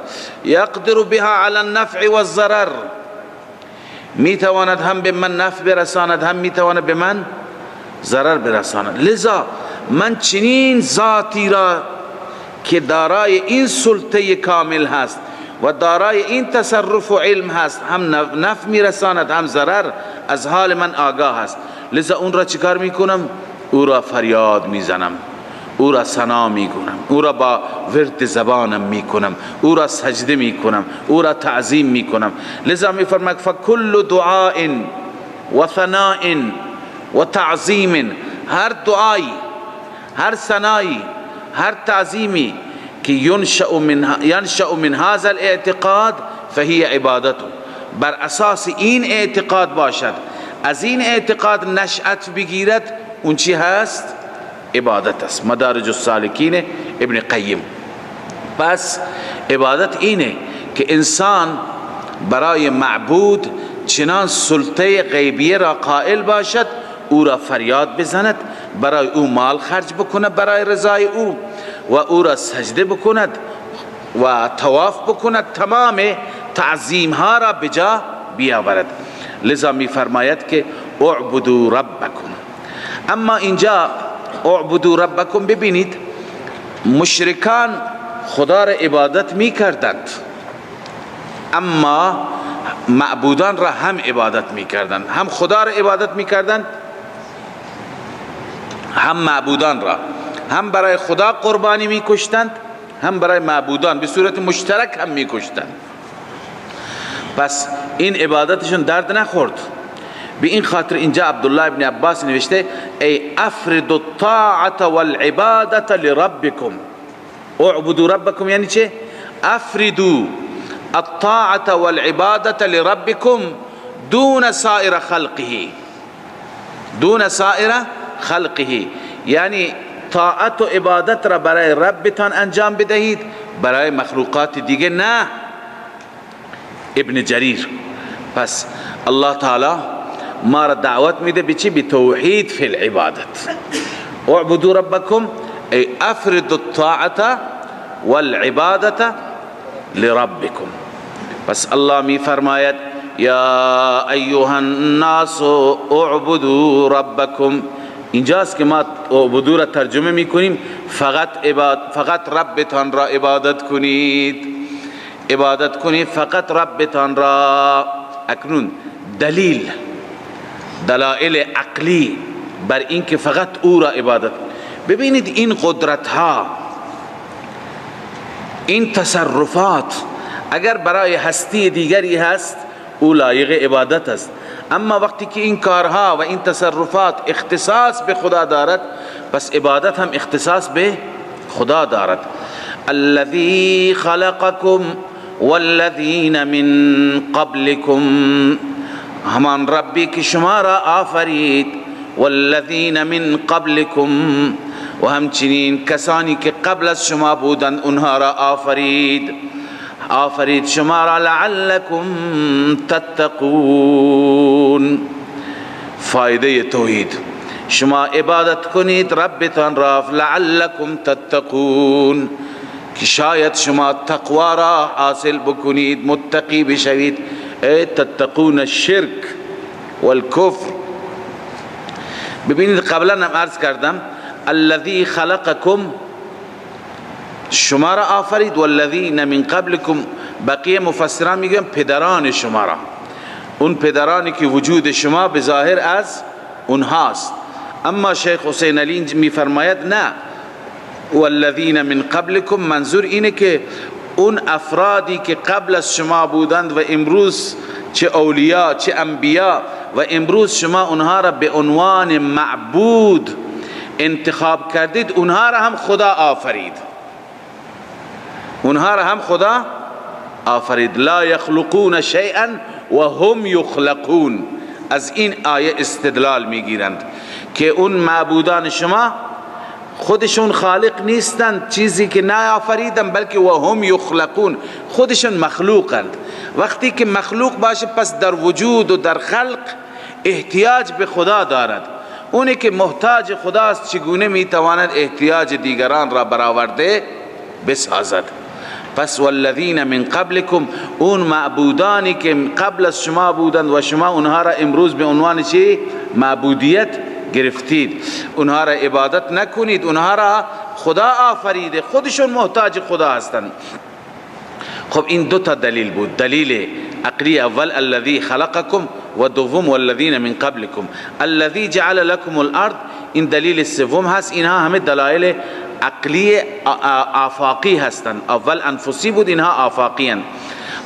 یقدر بها علی النفع و الضرر، میتواند هم به من نفع برساند، هم میتواند به من ضرر برساند. لذا من چنین ذاتی را که دارای این سلطه کامل هست و دارای این تصرف و علم هست، هم نفع میرساند هم ضرر، از حال من آگاه هست. لذا اون را چیکار میکنم؟ او را فریاد میزنم، او را ثنا میکنم، او را با ورد زبانم میکنم، او را سجده میکنم، او را تعظیم میکنم. لذا میفرماید فکل دعاء و ثناء و تعظیم، هر دعایی، هر ثنایی، هر تعظیمی که ینشأ من هذا الاعتقاد فهی عبادت، بر اساس این اعتقاد باشد، از این اعتقاد نشأت بگیرد، اون چی هست؟ عبادت است. مدارج السالکین ابن قیم. پس عبادت اینه که انسان برای معبود چنان سلطه غیبیه را قائل باشد، او را فریاد بزند، برای او مال خرج بکند برای رضای او، و او را سجده بکند و طواف بکند، تمام تعظیم ها را بجا بیاورد. لذا می فرماید که اعبدوا ربکم. اما اینجا اعبدوا ربکم، ببینید مشرکان خدا را عبادت می کردند، اما معبودان را هم عبادت می کردند، هم خدا را عبادت می کردند هم معبودان را، هم برای خدا قربانی می کشتند هم برای معبودان، به صورت مشترک هم می کشتند. پس این عبادتشون درد نخورد. به این خاطر اینجا عبدالله ابن عباس نوشته ای افرد الطاعت والعبادت لربکم. اعبدوا ربکم یعنی چه؟ افردوا الطاعت والعبادت لربکم دون سائر خلقه، دون سائر خلقه، یعنی طاعت و عبادت را برای ربتان انجام بدهید، برای مخلوقات دیگه نه. ابن جریر. پس الله تعالی ما را دعوت میده به چی؟ به توحید فی العبادت. اعبدوا ربکم ای افرد الطاعت والعبادت لربکم. پس الله می فرماید یا ایها الناس اعبدوا ربکم. اینجاست که ما اعبدوا را ترجمه میکنیم فقط ربتان را عبادت کنید، عبادت کنید فقط ربتان را. اکنون دلائل عقلی بر این که فقط او را عبادت. ببینید این قدرت ها، این تصرفات اگر برای هستی دیگری هست او لایق عبادت است، اما وقتی که این کارها و این تصرفات اختصاص به خدا دارد، پس عبادت هم اختصاص به خدا دارد. الذي خلقكم والذین من قبلكم، همان ربی که شما را آفرید، والذین من قبلكم، و همچنین کسانی که قبل از شما بودند اونها را آفرید شما را، لعلكم تتقون. فایده توحید، شما عبادت کنید ربتان را، لعلكم تتقون، که شاید شما تقوا را حاصل بکنید، متقی بشوید. تتقون الشرک والکفر. ببینید قبلا هم عرض کردم الذی خلقکم، شما را آفرید، والذین من قبلکم، بقیه مفسران میگن پدران شما را، اون پدرانی که وجود شما به ظاهر از اونهاست. اما شیخ حسین علی میفرماید نه، والذین من قبلکم منظور اینه که اون افرادی که قبل از شما بودند و امروز چه اولیاء چه انبیاء، و امروز شما اونها را به عنوان معبود انتخاب کردید اونها را هم خدا آفرید، اونها را هم خدا آفرید. لا یخلقون شیئا و هم یخلقون. از این آیه استدلال میگیرند که اون معبودان شما خودشون خالق نیستند، چیزی که نیافریدند، بلکه و هم یخلقون، خودشون مخلوقند. وقتی که مخلوق باشه پس در وجود و در خلق احتیاج به خدا دارد. اونی که محتاج خداست چگونه میتواند احتیاج دیگران را برآورده بسازد؟ پس والذین من قبلکم، اون معبودانی که قبل از شما بودند و شما اونها را امروز به عنوان چی؟ معبودیت گرفتید، اونها را عبادت نکنید، اونها را خدا آفریده، خودشون محتاج خدا هستند. خب این دو تا دلیل بود، دلیل عقلی اول الذی خلقکم و دوم والذین من قبلکم. الذی جعل لكم الارض، این دلیل سوم هست. اینها همه دلایل عقلی آفاقی هستند. اول انفسی بود، اینها آفاقی هستند.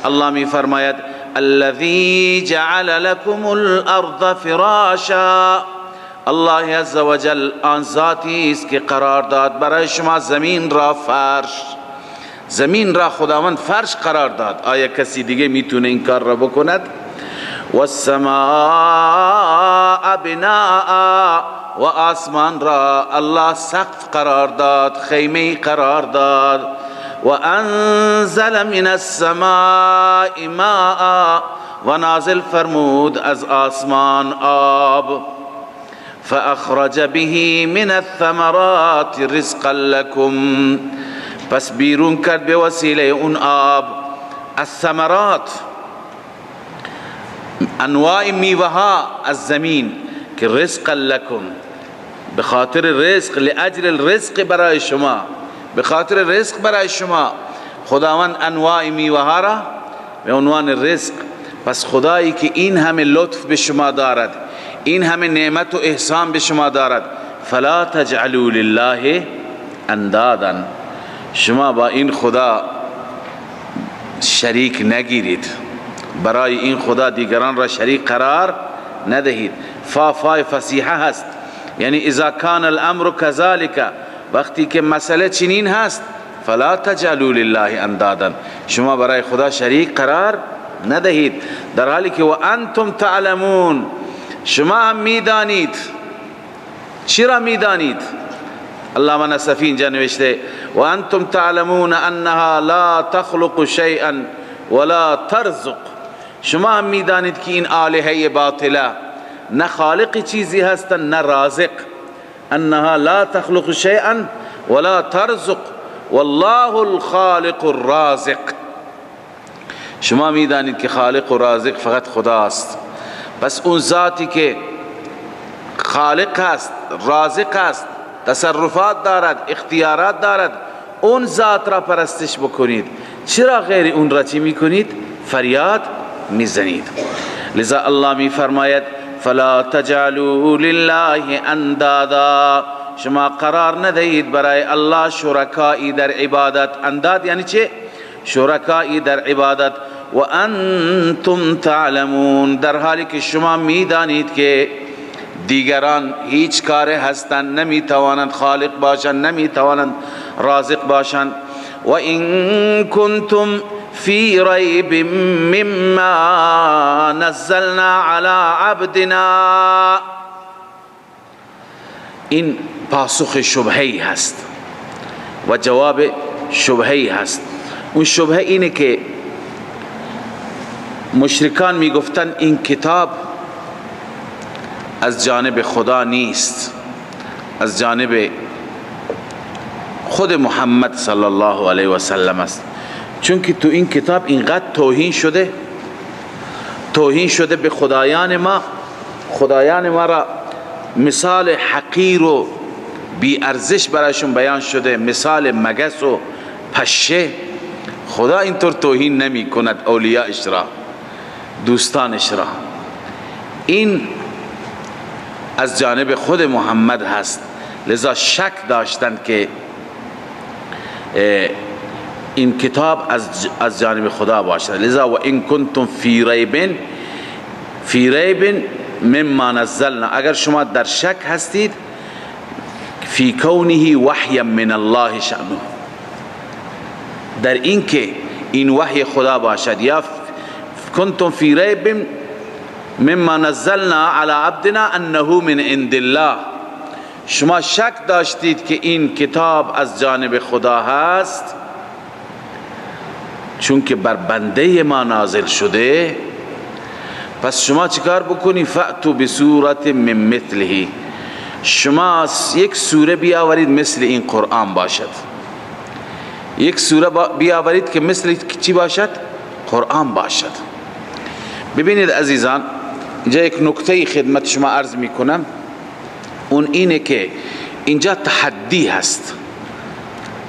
الله می فرماید الذی جعل لكم الارض فراشا، الله عز وجل آن ذاتی است که قرار داد برای شما زمین را فرش. زمین را خداوند فرش قرار داد. آیا کسی دیگه میتونه این کار را بکند؟ والسماء بناء، و آسمان را الله سقف قرار داد، خیمه قرار داد. و انزل من السماء ماء، و نازل فرمود از آسمان آب. فاخرج به من الثمرات رزقا لكم، پس بیرون کرد به وسیله اون آب الثمرات، انواع میوه ها از زمین، که رزقا لكم، به خاطر رزق، لاجل الرزق برای شما، به خاطر رزق برای شما خداوند انواع میوه ها را به عنوان رزق. پس خدایی که این همه لطف به شما دارد، این همه نعمت و احسان به شما دارد، فلا تجعلوا لله اندادا، شما با این خدا شریک نگیرید، برای این خدا دیگران را شریک قرار ندهید. فای فصیحه هست، یعنی اذا کان الامر كذلك، وقتی که مسئله چنین هست، فلا تجعلوا لله اندادا، شما برای خدا شریک قرار ندهید، در حالی که و انتم تعلمون، شما هم میدانید. چرا میدانید؟ علامه نصفی اینجا نوشته و انتم تعلمون انها لا تخلق شیئا ولا ترزق، شما هم میدانید که این آلهه باطله نه خالق چیزی هستند نه رازق. انها لا تخلق شیئا ولا ترزق والله الخالق الرازق، شما میدانید که خالق و رازق فقط خداست. پس اون ذاتی که خالق است، رازق است، تصرفات دارد، اختیارات دارد، اون ذات را پرستش بکنید. چرا غیر اون را چی میکنید؟ فریاد میزنید. لذا الله می فرماید فلا تجعلوا لله اندادا، شما قرار ندهید برای الله شرکایی در عبادت. انداد یعنی چه؟ شرکایی در عبادت. و انتم تعلمون، در حالی که شما میدانید که دیگران هیچ کار هستند، نمیتوانند خالق باشند، نمیتوانند رازق باشند. و این کنتم فی ریب مما نزلنا علی عبدنا، این پاسخ شبهه‌ای هست و جواب شبهه‌ای هست. اون شبهه اینه که مشرکان میگفتن این کتاب از جانب خدا نیست، از جانب خود محمد صلی الله علیه و سلم است، چون که تو این کتاب اینقدر توهین شده به خدایان ما را مثال حقیر و بی ارزش برایشون بیان شده، مثال مگس و پشه. خدا اینطور توهین نمی کند اولیاءش را، دوستانش را. این از جانب خود محمد هست، لذا شک داشتند که این کتاب از جانب خدا باشد. لذا و این کنتم فی ریب مما نزلنا، اگر شما در شک هستید، فی کونه وحی من الله شأنه، در این که این وحی خدا باشد. یا کنتم فی ریب مما نزلنا علی عبدنا انه من عند الله، شما شک داشتید که این کتاب از جانب خدا هست چون که بر بنده ما نازل شده. پس شما چیکار بکنی؟ فأتوا بسورة من مثله، شما یک سوره بیاورید مثل این قرآن باشد. یک سوره بیاورید که مثل چی باشد؟ قرآن باشد. ببینید عزیزان، اینجا یک نکته خدمت شما عرض میکنم، اون اینه که اینجا تحدی هست.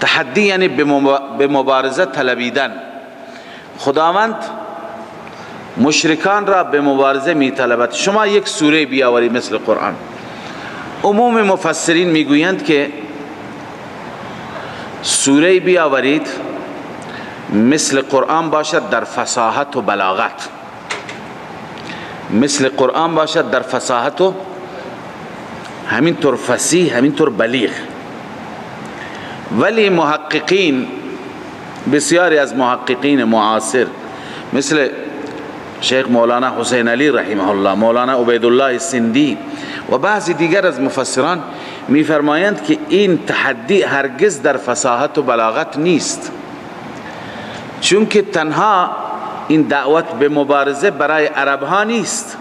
تحدی یعنی به مبارزه طلبیدن. خداوند مشرکان را به مبارزه می طلبد. شما یک سوره بیاورید مثل قرآن. عموم مفسرین میگویند که سوره بیاورید مثل قرآن باشد در فصاحت و بلاغت، مثل قرآن باشد در فصاحت و همینطور فصیح، همینطور بلیغ. ولی محققین، بسیاری از محققین معاصر مثل شیخ مولانا حسین علی رحمه الله، مولانا عبیدالله سندی و بعضی دیگر از مفسران میفرمایند که این تحدی هرگز در فصاحت و بلاغت نیست، چون که تنها این دعوت به مبارزه برای عرب ها نیست،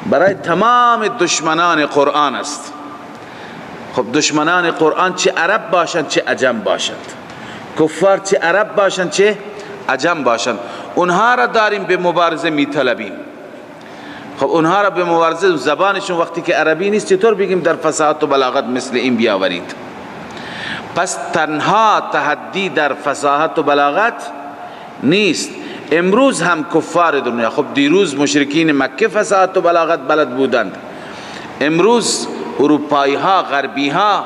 برای تمام دشمنان قرآن است. خب دشمنان قرآن چه عرب باشند چه عجم باشند، کفار چه عرب باشند چه عجم باشند، اونها را داریم به مبارزه میطلبیم. خب اونها را به مبارزه، زبانشون وقتی که عربی نیست چطور بگیم در فصاحت و بلاغت مثل این بیاورید؟ پس تنها تحدی در فصاحت و بلاغت نیست. امروز هم کفار دنیا، خب دیروز مشرکین مکه فصاحت و بلاغت بلد بودند، امروز اروپایی ها، غربی ها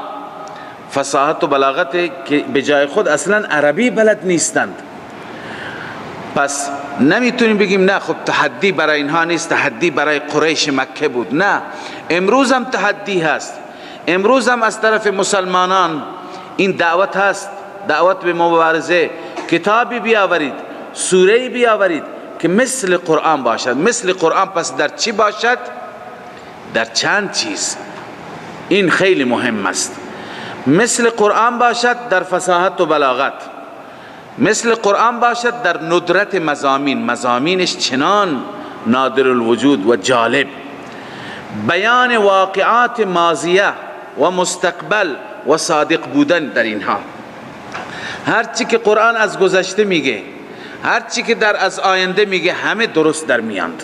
فصاحت و بلاغت که به جای خود اصلا عربی بلد نیستند. پس نمیتونیم بگیم نه خب تحدی برای اینها نیست، تحدی برای قریش مکه بود. نه، امروز هم تحدی هست، امروز هم از طرف مسلمانان این دعوت هست، دعوت به مبارزه. کتابی بیاورید، سوره‌ای بیاورید که مثل قرآن باشد. مثل قرآن پس در چی باشد؟ در چند چیز. این خیلی مهم است. مثل قرآن باشد در فصاحت و بلاغت، مثل قرآن باشد در ندرت مضامین، مضامینش چنان نادر الوجود و جالب، بیان واقعات ماضیه و مستقبل و صادق بودن در اینها. هرچی که قرآن از گذشته میگه، هرچی که در از آینده میگه، همه درست در میاند.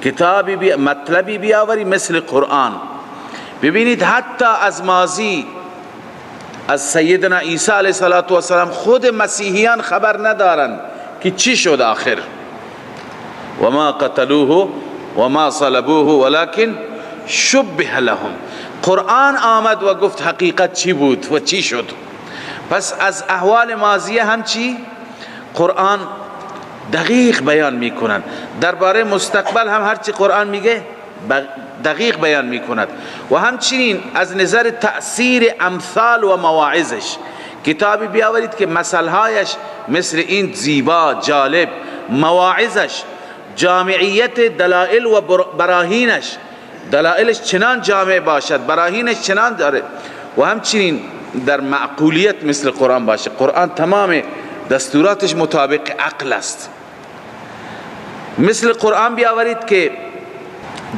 کتابی مطلبی بیاوری مثل قرآن. ببینید حتی از ماضی، از سیدنا عیسی علیه السلام خود مسیحیان خبر ندارن که چی شد آخر. و ما قتلوه و ما صلبوه ولكن شبه لهم. قرآن آمد و گفت حقیقت چی بود و چی شد. پس از احوال ماضیه هم چی؟ قرآن دقیق بیان میکنند. درباره مستقبل هم هرچی قرآن میگه دقیق بیان میکند. و همچنین از نظر تأثیر امثال و مواعظش، کتابی بیاورید که مثلهایش مثل این زیبا جالب، مواعظش، جامعیت دلائل و براهینش، دلائلش چنان جامع باشد، براهینش چنان داره. و همچنین در معقولیت مثل قرآن باشه. قرآن تمام دستوراتش مطابق عقل است. مثل قرآن بیاورید که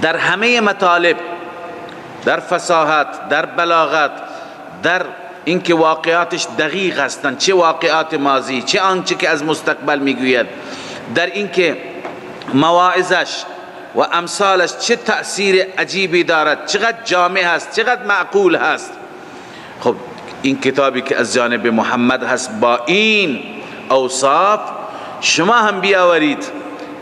در همه مطالب، در فصاحت، در بلاغت، در اینکه واقعاتش دقیق هستند، چه واقعات ماضی چه آنچه که از مستقبل میگوید، در اینکه مواعظش و امثالش چه تأثیر عجیبی دارد، چقدر جامع هست، چقدر معقول هست. خب این کتابی که از جانب محمد هست با این اوصاف، شما هم بیاورید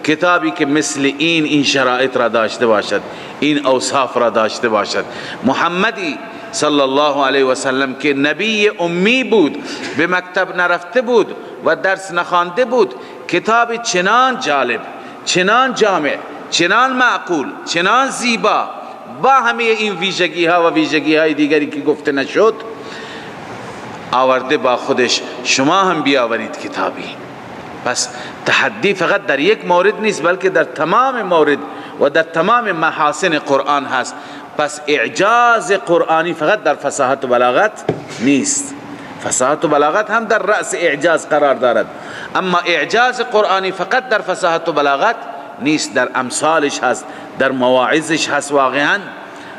کتابی که مثل این شرایط را داشته باشد، این اوصاف را داشته باشد. محمدی صلی الله علیه و سلم که نبی امی بود، به مکتب نرفته بود و درس نخوانده بود، کتاب چنان جالب، چنان جامع، چنان معقول، چنان زیبا، با همه این ویژگی ها و ویژگی های دیگری که گفته نشد آورده با خودش، شما هم بیاورید کتابی. پس تحدی فقط در یک مورد نیست بلکه در تمام مورد و در تمام محاسن قرآن هست. پس اعجاز قرآنی فقط در فصاحت و بلاغت نیست، فصاحت و بلاغت هم در رأس اعجاز قرار دارد، اما اعجاز قرآنی فقط در فصاحت و بلاغت نیست، در امثالش هست، در مواعظش هست. واقعا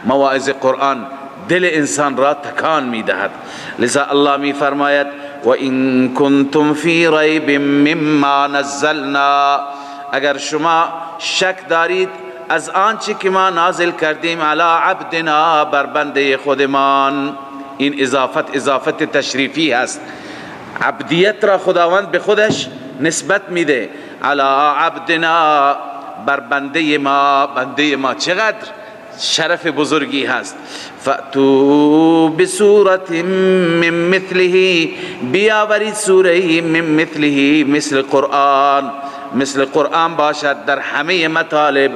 مواعظ قرآن دل انسان را تکان میدهد. لذا الله می فرماید و این کنتم فی ریب مما نزلنا، اگر شما شک دارید از آنچه که ما نازل کردیم علی عبدنا، بر بنده خودمان. این اضافت تشریفی هست، عبدیت را خداوند به خودش نسبت میده. علی عبدنا، بر بنده ما. بنده ما چقدر شرف بزرگی هست. فأتو بسورة من مثله، بیاورید سوره من مثله، مثل قرآن باشد در همه مطالب.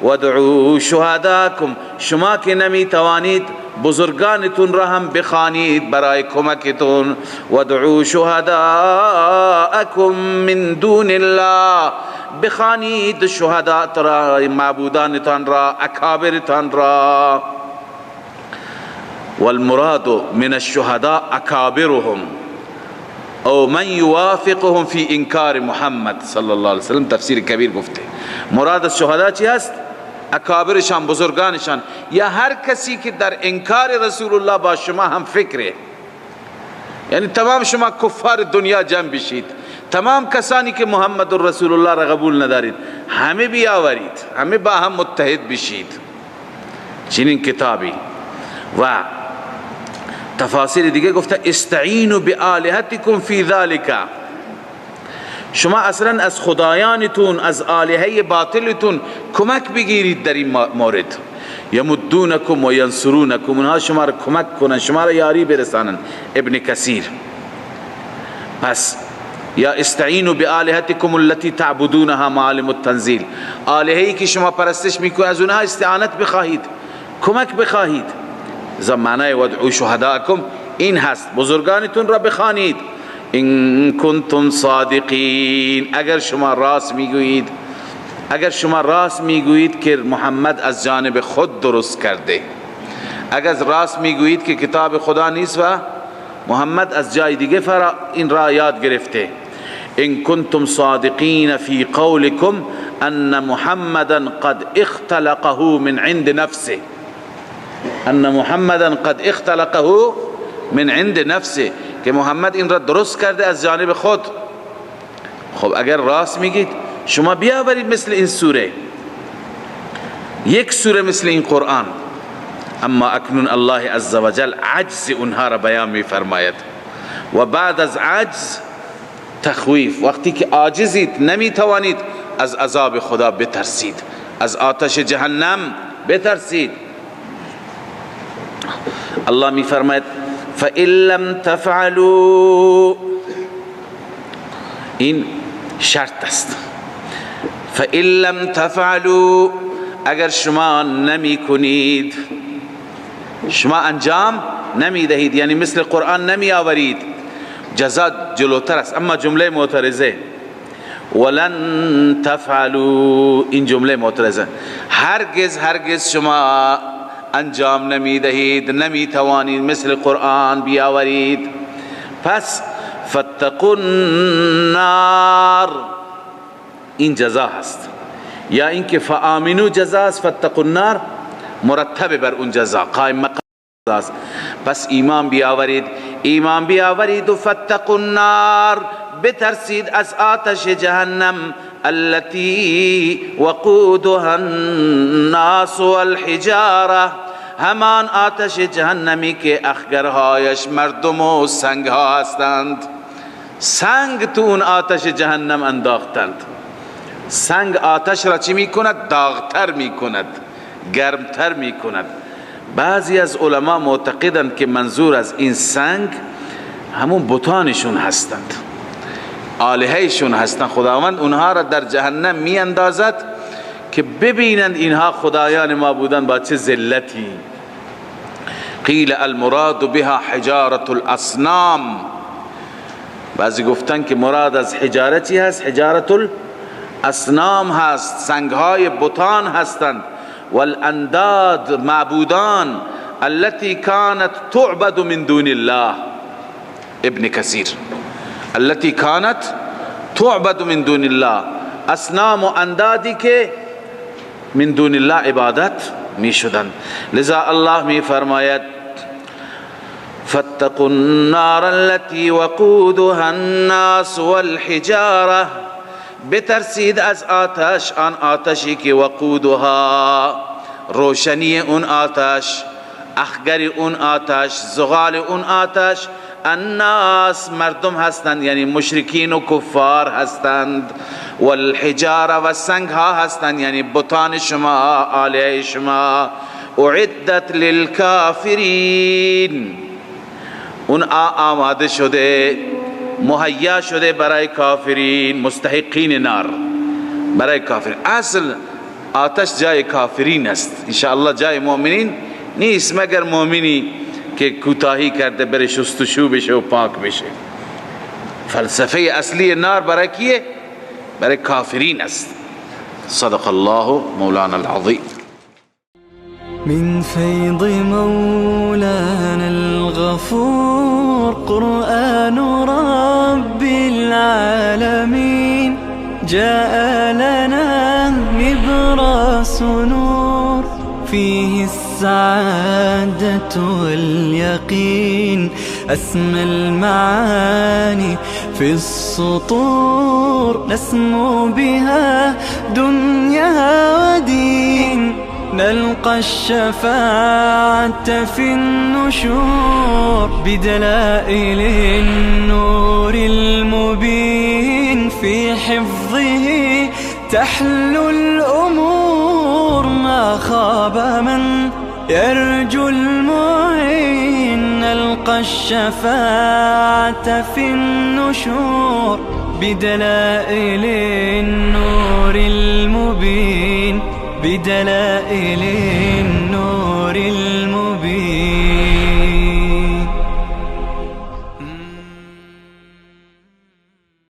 ودعو شهداکم، شما که نمی توانید بزرگانتون را هم بخوانید برای کمکتون. ودعو شهداکم من دون الله، بخوانید شهدات را، معبودانتان را، اکابرتان را. والمراد من الشهداء اکابرهم او من یوافقهم فی انکار محمد صلی الله علیه وسلم. تفسیر کبیر گفته مراد از شهدا چی است؟ اکابرشان، بزرگانشان، یا هر کسی که در انکار رسول الله با شما هم فکره. یعنی تمام شما کفار دنیا جمع بشید، تمام کسانی که محمد رسول الله را قبول ندارید همه بیاورید، همه با هم متحد بشید. چنین کتابی. و تفاسیر دیگه گفته استعینوا بآلهتکم فی ذلک، شما اصلا از خدایانتون، از آلهه باطلتون کمک بگیرید در این مورد. یمدونکم و ینصرونکم، اونها شما را کمک کنن، شما را یاری برسانن. ابن کثیر. پس یا استعینوا بآلهتکم التي تعبدونها معالم التنزیل، آلهه‌ای که شما پرستش میکنید از اونها استعانت بخواهید، کمک بخواهید. زمانه ودعو شهداکم این هست، بزرگانتون را بخوانید. ان کنتم صادقین، اگر شما راست میگویید، اگر شما راست میگویید که محمد از جانب خود درست کرده، اگر راست میگویید که کتاب خدا نیست و محمد از جای دیگه این را یاد گرفته. ان کنتم صادقین فی قولکم ان محمدا قد اختلقه من عند نفسه، ان محمدا قد اختلقه من عند نفسه، که محمد این را درست کرده از جانب خود. خب اگر راست میگید شما بیاورید مثل این سوره، یک سوره مثل این قرآن. اما اکنون الله عزوجل عجز اونها را بیان میفرماید و بعد از عجز تخویف. وقتی که عاجزید، نمیتوانید، از عذاب خدا بترسید، از آتش جهنم بترسید. الله میفرماید فَإِن لَمْ تَفْعَلُوا، این شرط است. فَإِن لَمْ تَفْعَلُوا، اگر شما نمی کنید، شما انجام نمی دهید، یعنی مثل قرآن نمی آورید، جزا جلوتر است. اما جمله معترضه ولن تفعلوا، این جمله معترضه، هرگز شما انجام نمی دهید، نمی توانید مثل قرآن بیاورید. پس فاتقوا النار، این جزا هست. یا اینکه فآمنوا جزا است، فاتقوا النار مرتب بر اون جزا، قائم مقام است. پس ایمان بیاورید و فاتقوا النار، بترسید از آتش جهنم، التي وقودها الناس والحجاره، همان آتش جهنمی که اخگرهایش مردم و سنگ ها هستند. سنگ تو اون آتش جهنم انداختند. سنگ آتش را چی میکند؟ داغتر میکند، گرمتر میکند. بعضی از علما معتقدند که منظور از این سنگ همون بتانشون هستند، آلههشون هستند. خداوند اونها را در جهنم می اندازد که ببینند اینها خدایان ما بودن با چه ذلتی. قیل المراد بها حجارة الاصنام، بعضی گفتن که مراد از حجاره چی هست؟ حجارة الاصنام هست، سنگهای بتان هستند. والانداد، معبودان. التي كانت تعبد من دون الله. ابن کثیر التي كانت تعبد من دون الله، اصنام و اندادی که من دون الله عبادت می شدند. لذا الله می فرماید فاتقوا النار التي وقودها الناس والحجاره، بترسید از آتش، آن آتشی که وقودها، روشنی اون آتش، اخگر اون آتش، زغال اون آتش، الناس مردم هستند، یعنی مشرکین و کفار هستند، والحجاره و سنگ ها هستند، یعنی بتان شما، آلیه شما. اعدت للکافرین، اون آماده شده، مهیا شده برای کافرین، مستحقین نار برای کافرین. اصل آتش جای کافرین است، انشاءالله جای مؤمنین نیست، مگر مؤمنی که کوتاهی کرده بره شستشو بشه و پاک بشه. فلسفه اصلی نار برای کیه؟ برای کافرین است. صدق الله مولانا العظیم. من فيض مولانا الغفور قرآن رب العالمين، جاء لنا نبراس نور فيه السعادة واليقين، أسمى المعاني في السطور، نسمو بها دنيا ودين، نلقى الشفاعة في النشور بدلائل النور المبين، في حفظه تحلو الأمور، ما خاب من يرجو المعين، نلقى الشفاعة في النشور بدلائل النور المبين، بدلائل النور